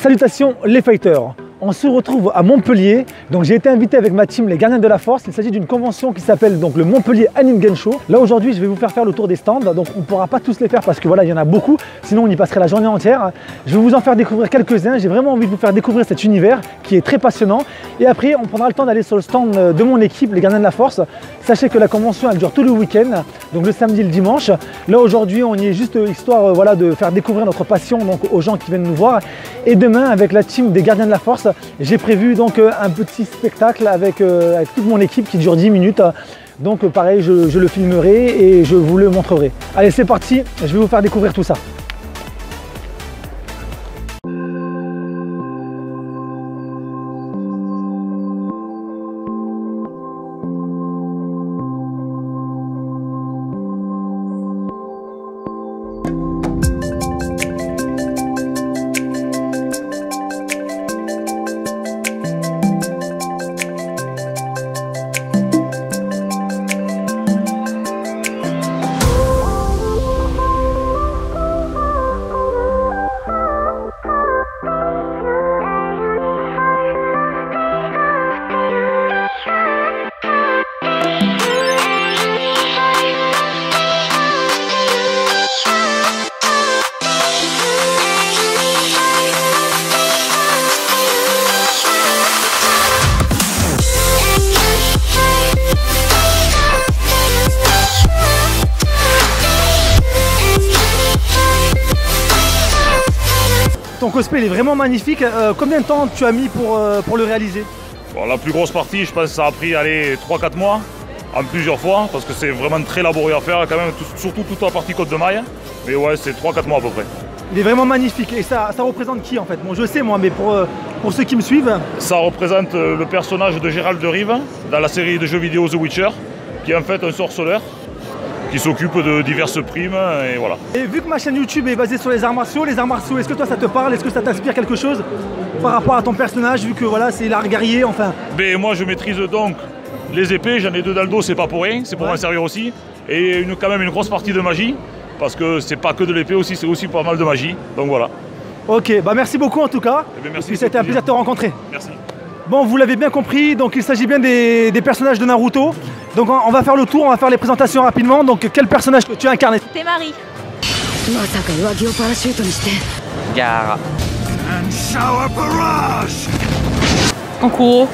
Salutations les fighters, on se retrouve à Montpellier. Donc j'ai été invité avec ma team les Gardiens de la Force. Il s'agit d'une convention qui s'appelle donc le Montpellier Haningen Show. Là aujourd'hui je vais vous faire le tour des stands. Donc on ne pourra pas tous les faire parce que voilà il y en a beaucoup, sinon on y passerait la journée entière. Je vais vous en faire découvrir quelques-uns. J'ai vraiment envie de vous faire découvrir cet univers qui est très passionnant. Et après on prendra le temps d'aller sur le stand de mon équipe, les Gardiens de la Force. Sachez que la convention elle dure tout le week-end, donc le samedi et le dimanche. Là aujourd'hui on y est juste histoire voilà, de faire découvrir notre passion donc, aux gens qui viennent nous voir. Et demain avec la team des Gardiens de la Force, j'ai prévu donc un petit spectacle avec toute mon équipe qui dure 10 minutes. Donc pareil, je le filmerai et je vous le montrerai. Allez, c'est parti, je vais vous faire découvrir tout ça. Ton cosplay il est vraiment magnifique. Combien de temps tu as mis pour le réaliser? Bon, la plus grosse partie, je pense que ça a pris 3-4 mois, en plusieurs fois, parce que c'est vraiment très laborieux à faire quand même, surtout toute la partie côte de maille. Mais ouais, c'est 3-4 mois à peu près. Il est vraiment magnifique. Et ça représente qui en fait? Bon, je sais moi, mais pour ceux qui me suivent. Ça représente le personnage de Gérald de Rive dans la série de jeux vidéo The Witcher, qui est en fait un sorceleur qui s'occupe de diverses primes et voilà. Et vu que ma chaîne YouTube est basée sur les arts martiaux, est-ce que toi ça te parle? Est-ce que ça t'inspire quelque chose par rapport à ton personnage, vu que voilà c'est l'art guerrier enfin? Mais moi je maîtrise donc les épées, j'en ai 2 dans le dos, c'est pas pour rien, c'est pour m'en servir aussi. Et quand même une grosse partie de magie, parce que c'est pas que de l'épée aussi, c'est aussi pas mal de magie, donc voilà. Ok, bah merci beaucoup en tout cas. Eh bien, merci, et puis c'était un plaisir de te rencontrer. Merci. Bon, vous l'avez bien compris, donc il s'agit bien des personnages de Naruto. Donc on va faire le tour, on va faire les présentations rapidement. Donc quel personnage que tu as incarné? T'es Marie. Gara. En cours.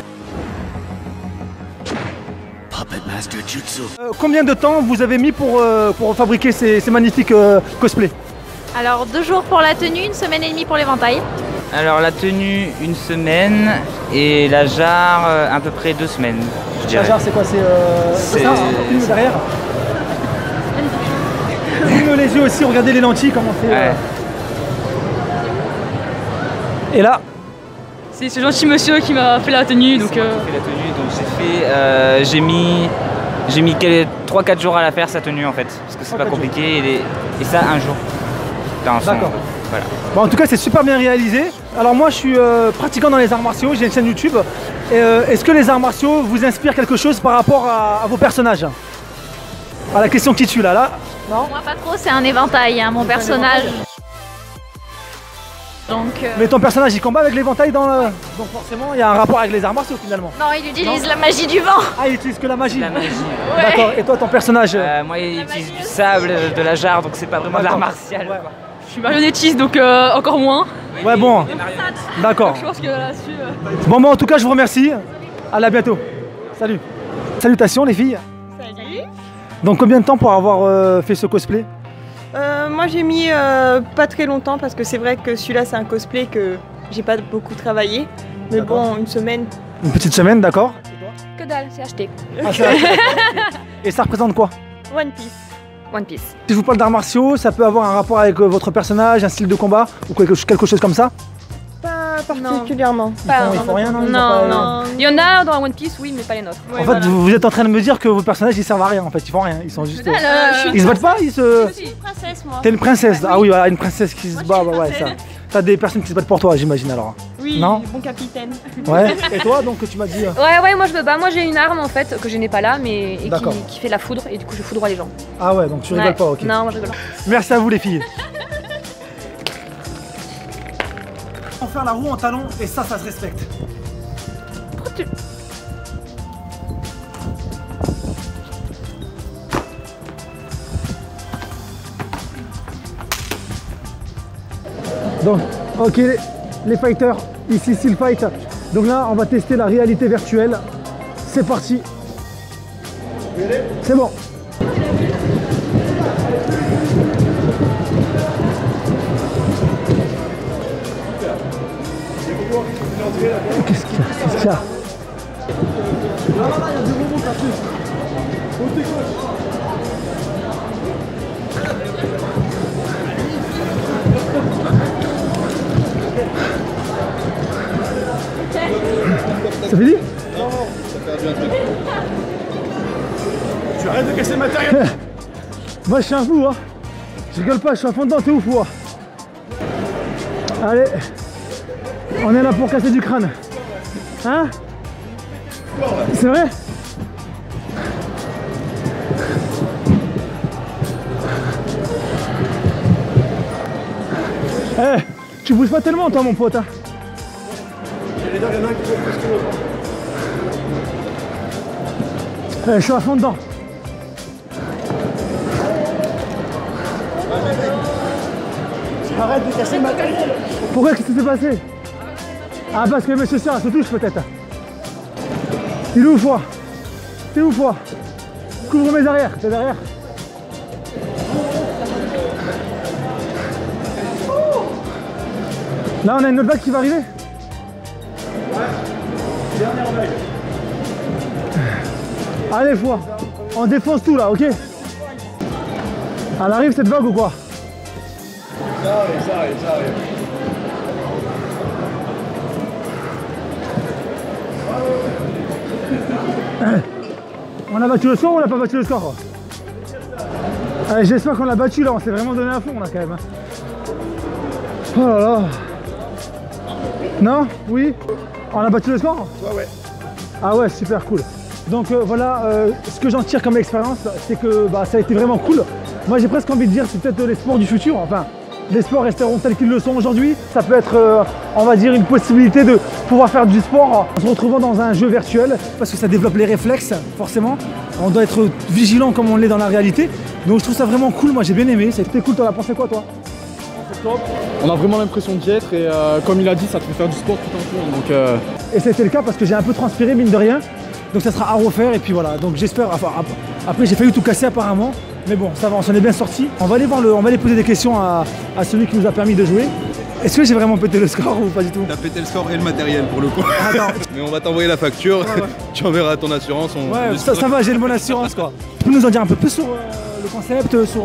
Combien de temps vous avez mis pour fabriquer ces magnifiques cosplays? Alors 2 jours pour la tenue, 1 semaine et demie pour l'éventail. Alors la tenue 1 semaine et la jarre à peu près 2 semaines, je dirais. La jarre c'est quoi? C'est ça, filme derrière. Filme les yeux aussi, regardez les lentilles comment c'est. Ouais. Et là? C'est ce gentil monsieur qui m'a fait la tenue. Donc, Fait la tenue, donc j'ai mis 3-4 jours à la faire sa tenue en fait, parce que c'est pas compliqué et ça 1 jour. D'accord. Voilà. Bon, en tout cas c'est super bien réalisé. Alors moi je suis pratiquant dans les arts martiaux, j'ai une chaîne YouTube. Est-ce que les arts martiaux vous inspirent quelque chose par rapport à vos personnages? À la question qui tue là non? Moi pas trop, c'est un éventail, hein, mon personnage. Donc, Mais ton personnage il combat avec l'éventail dans le... Donc forcément il y a un rapport avec les arts martiaux finalement. non, il utilise la magie du vent. Ah il utilise que la magie. La magie. Ouais. D'accord, et toi ton personnage Moi il utilise du sable, de la jarre, donc c'est pas vraiment de l'art martial. Ouais. Quoi. je suis marionnettiste, donc encore moins. Ouais bon, d'accord. Je pense que là-dessus. Bon en tout cas je vous remercie. Allez à bientôt. Salut. Salutations les filles. Salut. Donc combien de temps pour avoir fait ce cosplay? Moi j'ai mis pas très longtemps parce que c'est vrai que celui-là c'est un cosplay que j'ai pas beaucoup travaillé. Mais bon, 1 semaine. Une petite semaine, d'accord. Que dalle, c'est acheté. Ah, c'est vrai. Et ça représente quoi? One Piece. One Piece. Si je vous parle d'arts martiaux, ça peut avoir un rapport avec votre personnage, un style de combat ou quelque chose comme ça? Pas particulièrement. Ils font rien, non? Ils ont Non, pas- non. Il y en a dans One Piece, oui, mais pas les nôtres. Ouais, En fait, voilà. vous êtes en train de me dire que vos personnages ils servent à rien en fait, ils font rien, ils sont juste. Ils se battent pas, ils se. Je suis une princesse moi. T'es une princesse? Ah oui, voilà, une princesse qui se bat, bah ouais, ça. T'as des personnes qui se battent pour toi, j'imagine alors. Oui, Non. bon capitaine. Ouais. Et toi donc tu m'as dit. Ouais, moi je me bats. Moi j'ai une arme en fait que je n'ai pas là, mais D'accord. qui fait la foudre et du coup je foudroie les gens. Ah ouais, donc tu rigoles Ouais. pas, ok. Non, moi je rigole pas. Merci à vous les filles. On va faire la roue en talon et ça se respecte. Donc, ok, les fighters, ici Steel Fight. Donc là, on va tester la réalité virtuelle. C'est parti. C'est bon. Qu'est-ce qu'il y a? Qu'est-ce qu'il y a? Ça fait dit? Non, t'as perdu un truc. Tu arrêtes de casser le matériel. Moi je suis un fou, hein. Je rigole pas, je suis à fond dedans, t'es ouf, moi. Allez. On est là pour casser du crâne. Hein? C'est vrai? Eh, tu bouges pas tellement toi mon pote, hein? Il y en a un qui bouge plus que l'autre. Je suis à fond dedans. Arrête de casser le matériel. Pourquoi? Qu'est-ce qui s'est passé? Ah parce que mes chaussures elles se touchent peut-être. Il est où foi? T'es où foi? Couvre mes arrières, t'es derrière. Là on a une autre vague qui va arriver. Ouais, dernière vague. Allez foi, on défonce tout là, ok? Elle arrive cette vague ou quoi? Ça arrive. On a battu le score ou on n'a pas battu le score? J'espère qu'on l'a battu là, on s'est vraiment donné à fond là quand même. Oh là là. Non? Oui? On a battu le score? Ouais. Ah ouais, super cool. Donc voilà, ce que j'en tire comme expérience, c'est que ça a été vraiment cool. Moi j'ai presque envie de dire c'est peut-être les sports du futur, enfin les sports resteront tels qu'ils le sont aujourd'hui. Ça peut être, on va dire, une possibilité de pouvoir faire du sport en se retrouvant dans un jeu virtuel parce que ça développe les réflexes, forcément. On doit être vigilant comme on l'est dans la réalité. Donc je trouve ça vraiment cool, moi j'ai bien aimé, c'était cool. T'en as pensé quoi toi? Top. On a vraiment l'impression d'y être et comme il a dit, ça te fait faire du sport tout entier. Donc, Et c'était le cas parce que j'ai un peu transpiré mine de rien. Donc ça sera à refaire et puis voilà. Donc j'espère, enfin, après j'ai failli tout casser apparemment. Mais bon, ça va, on s'en est bien sorti. On va aller voir on va aller poser des questions à celui qui nous a permis de jouer. Est-ce que j'ai vraiment pété le score ou pas du tout? T'as pété le score et le matériel pour le coup. Attends. Mais on va t'envoyer la facture, ouais. Tu enverras ton assurance. Ouais, ça va, j'ai une bonne assurance quoi. Tu peux nous en dire un peu plus sur le concept, sur...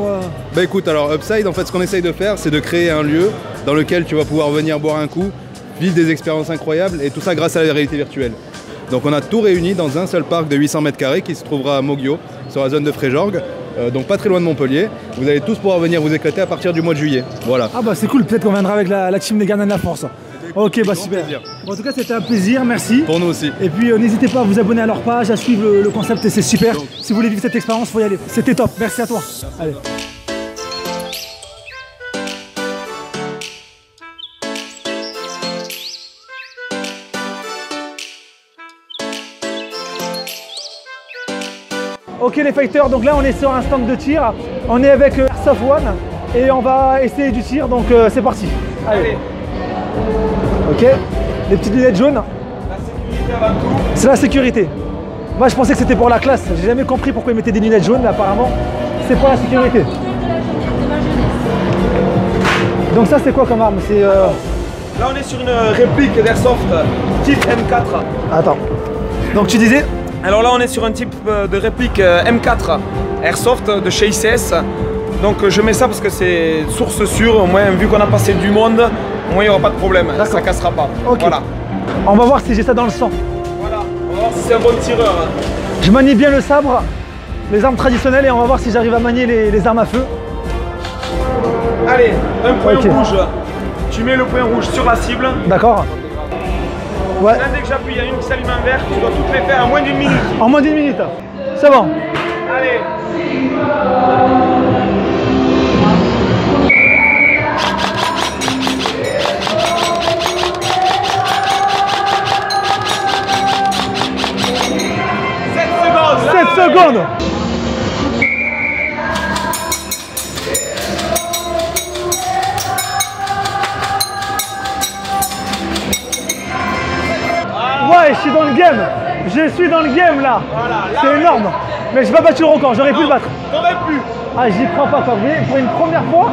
Bah écoute, alors Upside, en fait ce qu'on essaye de faire, c'est de créer un lieu dans lequel tu vas pouvoir venir boire un coup, vivre des expériences incroyables et tout ça grâce à la réalité virtuelle. Donc on a tout réuni dans un seul parc de 800 mètres carrés qui se trouvera à Moggio, sur la zone de Fréjorgues, donc pas très loin de Montpellier. Vous allez tous pouvoir venir vous éclater à partir du mois de juillet. Voilà. Ah bah c'est cool, peut-être qu'on viendra avec la team des Gardiens de la Force. Ok, bah super. Bon, en tout cas c'était un plaisir, merci. Pour nous aussi. Et puis n'hésitez pas à vous abonner à leur page, à suivre le concept, c'est super. Donc. Si vous voulez vivre cette expérience, faut y aller. C'était top, merci à toi. Allez. Ok les fighters, donc là on est sur un stand de tir, on est avec Airsoft One et on va essayer du tir, donc c'est parti. Allez. Ok, les petites lunettes jaunes. La sécurité avant tout. C'est la sécurité. Moi je pensais que c'était pour la classe, j'ai jamais compris pourquoi ils mettaient des lunettes jaunes, mais apparemment c'est pour la sécurité. Donc ça c'est quoi comme arme? C'est Là on est sur une réplique d'Airsoft type M4. Attends, donc tu disais? Alors là on est sur un type de réplique M4 Airsoft de chez ICS. Donc je mets ça parce que c'est source sûre, au moins vu qu'on a passé du monde, au moins il n'y aura pas de problème, ça cassera pas. Okay. Voilà. On va voir si j'ai ça dans le sang. Voilà, on va voir si c'est un bon tireur. Je manie bien le sabre, les armes traditionnelles et on va voir si j'arrive à manier les armes à feu. Allez, un point rouge. Tu mets le point rouge sur la cible. D'accord. Ouais. Là, dès que j'appuie, il y a une qui s'allume en vert, tu dois toutes les faire en moins d'une minute. En moins d'une minute, c'est bon. Allez. Ouais, je suis dans le game. Je suis dans le game là. Voilà, là, c'est énorme. Mais j'ai pas battu le record, j'aurais pu le battre. T'aurais pu. Ah, j'y crois pas, quoi. Vous voyez, pour une première fois,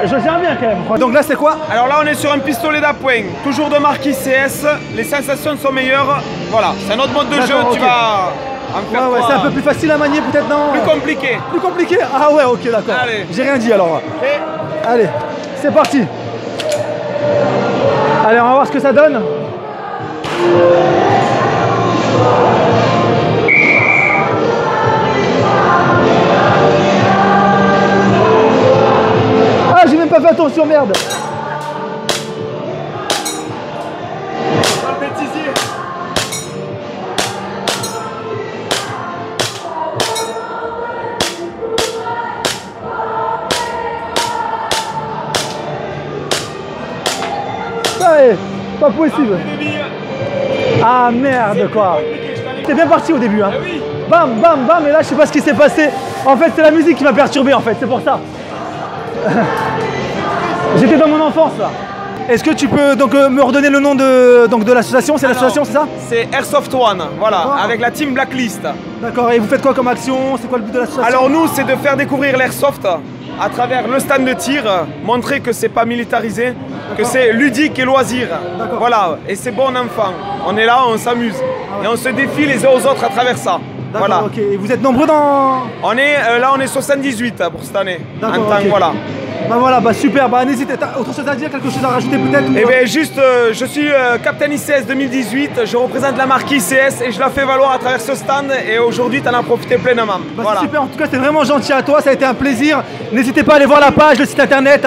je tiens bien quand même. Donc là, c'est quoi? Alors là, on est sur un pistolet d'appoint, toujours de marque ICS. Les sensations sont meilleures. Voilà, c'est un autre mode de jeu. Tu vas en faire c'est un peu plus facile à manier, peut-être, non? plus compliqué. Plus compliqué? Ah ouais, ok, d'accord. Allez. J'ai rien dit alors. Et Allez, c'est parti. Allez, on va voir ce que ça donne. Ah, j'ai même pas fait attention, merde. dans le bêtisier. Ouais, pas possible. Ah merde, quoi. T'es bien parti au début, hein. Oui. Bam, bam, bam, et là, je sais pas ce qui s'est passé. En fait, c'est la musique qui m'a perturbé, en fait, c'est pour ça. J'étais dans mon enfance, là. Est-ce que tu peux donc me redonner le nom de l'association? C'est l'association, c'est ça? C'est Airsoft One, voilà, avec la team Blacklist. D'accord, et vous faites quoi comme action? C'est quoi le but de l'association? Alors nous, c'est de faire découvrir l'airsoft à travers le stand de tir, montrer que c'est pas militarisé, que c'est ludique et loisir. Voilà, et c'est bon enfant. On est là, on s'amuse. Et on se défie les uns aux autres à travers ça. Voilà. Ok, et vous êtes nombreux dans... On est là, on est 78 pour cette année. En tant, ok. voilà. Bah voilà, bah super, bah n'hésitez, t'as autre chose à dire, quelque chose à rajouter peut-être? Eh bien juste, je suis Captain ICS 2018, je représente la marque ICS et je la fais valoir à travers ce stand et aujourd'hui tu en as profité pleinement. Bah voilà. super, en tout cas c'est vraiment gentil à toi, ça a été un plaisir. N'hésitez pas à aller voir la page, le site internet.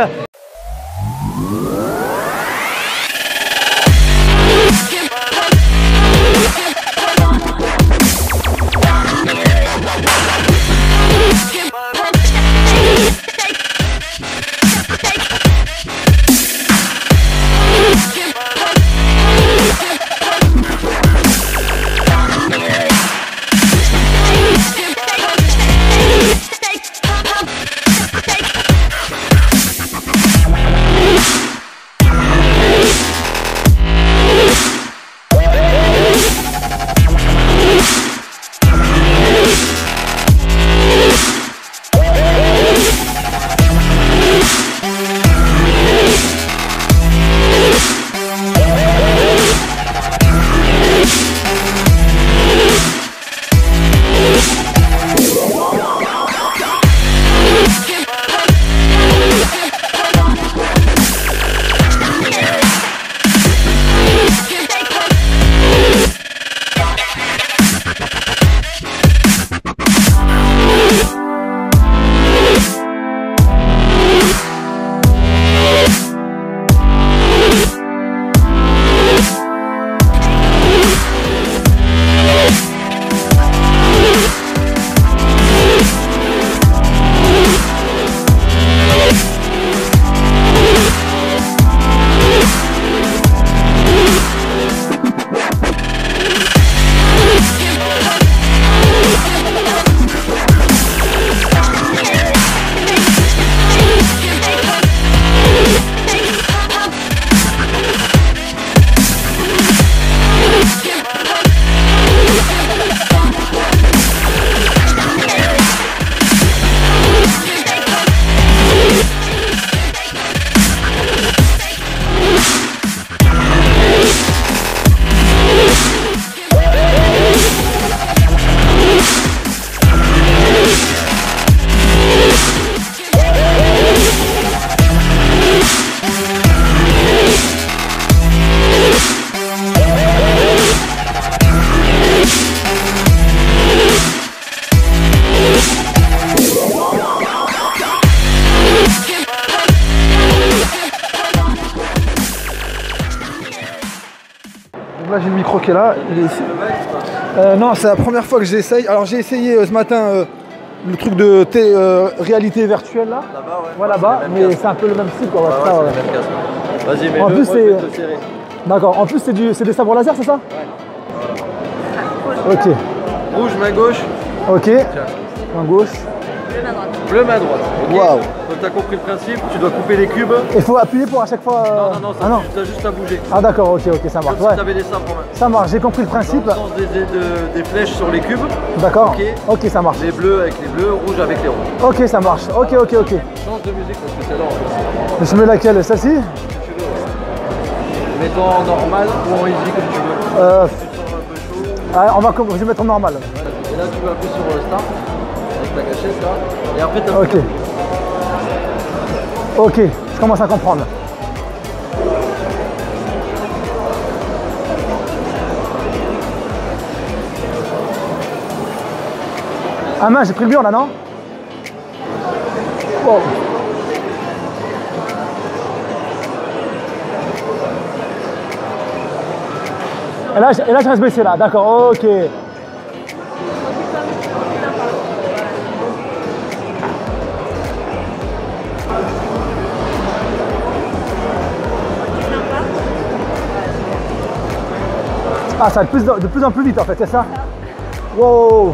Donc là j'ai le micro qui est là, il est ici. Non, c'est la première fois que j'essaye. Alors j'ai essayé ce matin le truc de réalité virtuelle là. Là-bas, ouais. Voilà, là-bas, mais c'est un peu le même style quoi. Ah ouais, c'est le même casque. Vas-y, mais en plus c'est. D'accord, en plus c'est des sabres laser, c'est ça? Ouais. Ok. Rouge, main gauche. Ok. Main gauche. Bleu, main droite. Bleu, main droite. Okay. Waouh. Donc t'as compris le principe, tu dois couper les cubes. Il faut appuyer pour à chaque fois. Non, Ah non. t'as juste à bouger. Ah d'accord, ok, ça marche. Comme si t'avais des sabres en main. Ça marche, j'ai compris le principe. Dans le sens des flèches sur les cubes. D'accord. Ok, ça marche. Les bleus avec les bleus, rouge avec les rouges. Ok, ça marche. Ok. Change de musique parce que c'est là en fait. Je mets laquelle? Celle-ci? Mets-toi en normal ou en easy comme tu veux. Si tu te sens un peu chaud. Ah, je vais mettre en normal. Voilà. Et là tu vas appuyer sur start avec ta gâchette là. Et après t'as Ok, je commence à comprendre. Ah mince, j'ai pris le mur là, non? Wow. Et là, je reste baissé là, d'accord, ok. Ah, ça va de plus en plus vite en fait, c'est ça? Wow.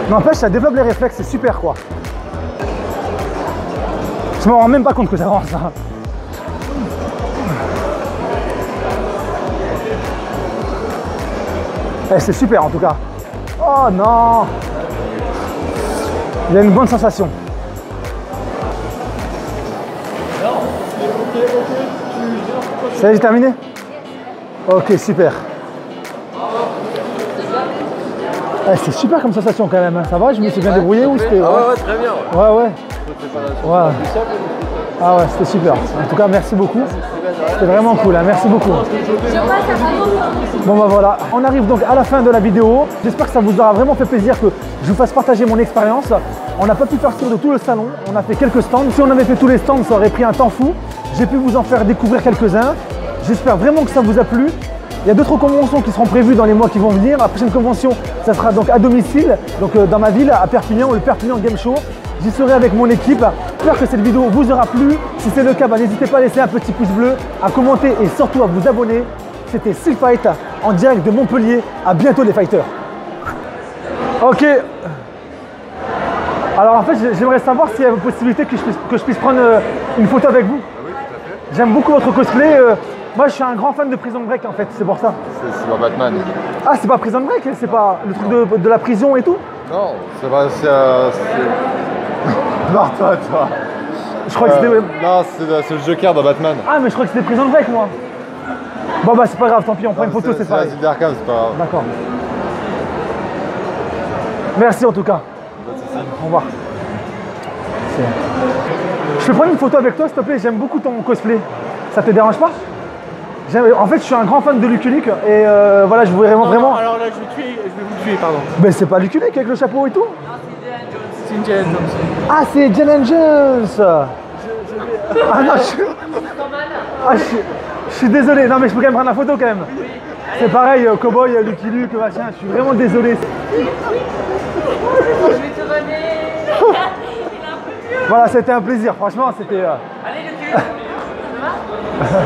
N'empêche, ça développe les réflexes, c'est super quoi. Je me rends même pas compte que ça avance. Eh, c'est super en tout cas. Oh non. Il y a une bonne sensation. Ça y est, j'ai terminé? Ok, super. Eh, c'est super comme sensation quand même, hein. Ça va, je me suis bien débrouillé ou c'était... Ah ouais, très bien. Ouais. Ah ouais, c'était super. En tout cas, merci beaucoup. C'était vraiment cool, hein. Merci beaucoup. Bon bah voilà, on arrive donc à la fin de la vidéo. J'espère que ça vous aura vraiment fait plaisir que je vous fasse partager mon expérience. On n'a pas pu faire le tour de tout le salon, on a fait quelques stands. Si on avait fait tous les stands, ça aurait pris un temps fou. J'ai pu vous en faire découvrir quelques-uns. J'espère vraiment que ça vous a plu. Il y a d'autres conventions qui seront prévues dans les mois qui vont venir. La prochaine convention, ça sera donc à domicile, donc dans ma ville, à Perpignan, le Perpignan Game Show. J'y serai avec mon équipe. J'espère que cette vidéo vous aura plu. Si c'est le cas, n'hésitez pas à laisser un petit pouce bleu, à commenter et surtout à vous abonner. C'était Steel Fight en direct de Montpellier. À bientôt les fighters. Ok. Alors en fait, j'aimerais savoir s'il y a une possibilité que je puisse prendre une photo avec vous. Oui, tout à fait. J'aime beaucoup votre cosplay. Moi, je suis un grand fan de Prison Break en fait, c'est pour ça. C'est pas Batman. Ah, c'est pas Prison Break? C'est pas le truc de la prison et tout? Non, c'est pas. Non, toi. Je crois que c'était... Non, c'est le Joker de Batman. Ah, mais je crois que c'était Prison Break, moi. Bon, bah, c'est pas grave, tant pis, on prend une photo, c'est pareil. C'est d'Arkham, c'est pas grave. D'accord. Merci en tout cas. Au revoir. Je peux prendre une photo avec toi, s'il te plaît? J'aime beaucoup ton cosplay. Ça te dérange pas? En fait, je suis un grand fan de Lucky Luke et voilà, je voudrais vraiment... Non, alors là, je vais vous tuer, pardon. Mais c'est pas Lucky Luke avec le chapeau et tout? C'est Indiana Jones. Ah, c'est Indiana Jones. Ah non, je suis désolé. Non, mais je peux quand même prendre la photo quand même. C'est pareil, Cowboy, Lucky Luke, machin. Je suis vraiment désolé. Je vais te donner. Voilà, c'était un plaisir. Franchement, c'était... Allez, Lucky Luke, ça va?